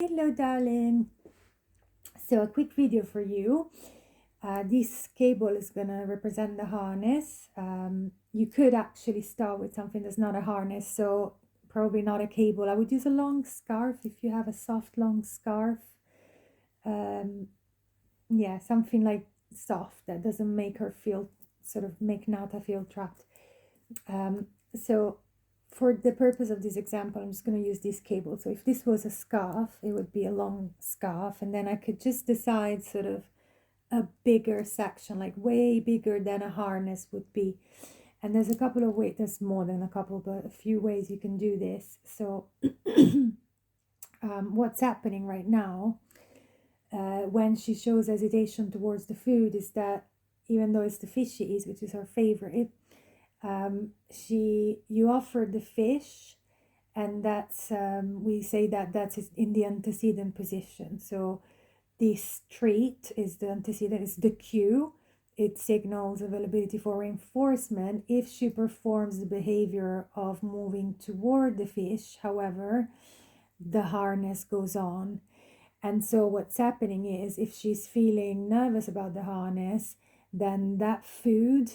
Hello, darling. So, a quick video for you. This cable is going to represent the harness. You could actually start with something that's not a harness, so probably not a cable. I would use a long scarf if you have a soft, long scarf. Um, yeah, something like soft that doesn't make her feel, sort of make Nata feel trapped. So for the purpose of this example, I'm just going to use this cable. So if this was a scarf, it would be a long scarf, and then I could just decide sort of a bigger section, like way bigger than a harness would be. And there's a couple of ways, there's more than a couple, but a few ways you can do this. So what's happening right now when she shows hesitation towards the food is that even though it's the fish she eats, which is her favorite, you offer the fish, and that's we say that that's in the antecedent position. So this treat is the antecedent, is the cue. It signals availability for reinforcement if she performs the behavior of moving toward the fish. However, the harness goes on. And so what's happening is if she's feeling nervous about the harness, then that food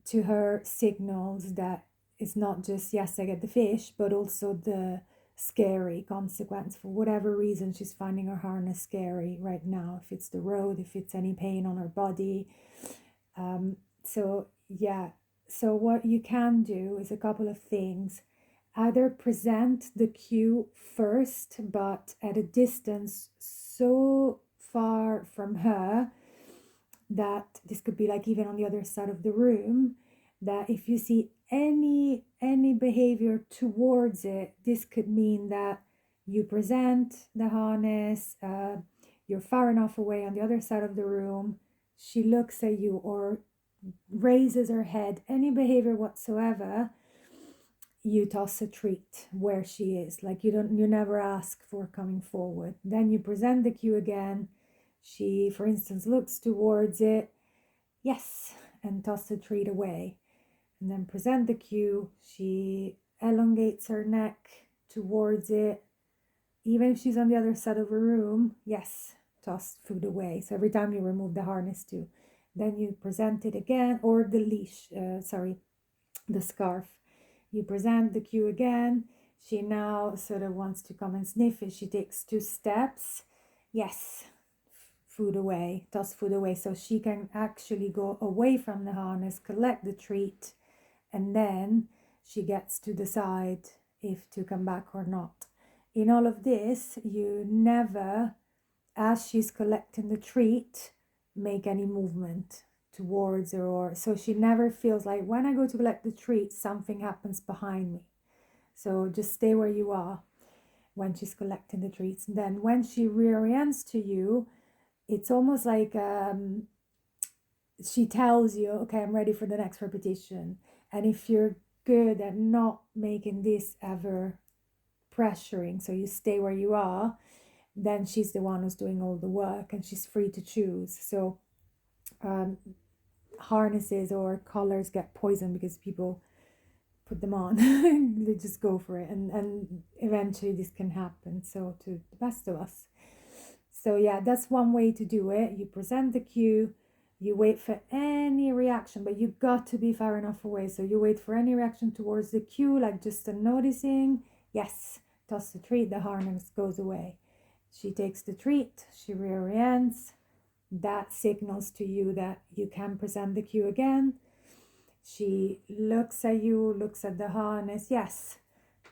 to her signals that it's not just, yes, I get the fish, but also the scary consequence. For whatever reason, she's finding her harness scary right now. If it's the road, if it's any pain on her body. So what you can do is a couple of things. Either present the cue first, but at a distance so far from her that this could be like even on the other side of the room, that if you see any behavior towards it, this could mean that you present the harness, you're far enough away on the other side of the room, she looks at you or raises her head, any behavior whatsoever, you toss a treat where she is. Like you never ask for coming forward. Then you present the cue again. She, for instance, looks towards it, yes, and toss the treat away. And then present the cue. She elongates her neck towards it. Even if she's on the other side of a room, yes, toss food away. So every time you remove the harness too. Then you present it again, or the leash, the scarf. You present the cue again. She now sort of wants to come and sniff it. She takes 2 steps. Yes, food away, toss food away. So she can actually go away from the harness, collect the treat, and then she gets to decide if to come back or not. In all of this, you never, as she's collecting the treat, make any movement towards her, or so she never feels like when I go to collect the treat, something happens behind me. So just stay where you are when she's collecting the treats. And then when she reorients to you, it's almost like she tells you, okay, I'm ready for the next repetition. And if you're good at not making this ever pressuring, so you stay where you are, then she's the one who's doing all the work and she's free to choose. So harnesses or collars get poisoned because people put them on. They just go for it, and eventually this can happen, so to the best of us. So yeah, that's one way to do it. You present the cue, you wait for any reaction, but you got to be far enough away, so you wait for any reaction towards the cue, like just a noticing, yes, toss the treat, the harness goes away. She takes the treat, she reorients, that signals to you that you can present the cue again. She looks at you, looks at the harness, yes,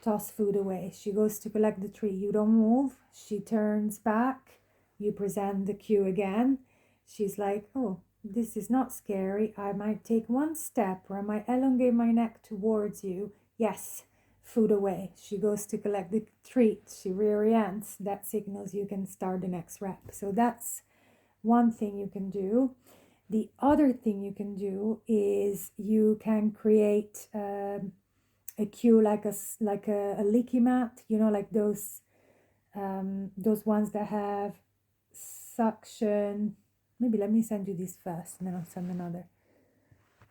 toss food away. She goes to collect the treat, you don't move. She turns back, you present the cue again. She's like, oh, this is not scary. I might take one step, or I might elongate my neck towards you. Yes, food away. She goes to collect the treat. She reorients. That signals you can start the next rep. So that's one thing you can do. The other thing you can do is you can create a cue like a leaky mat, like those ones that have suction. Maybe let me send you this first and then I'll send another.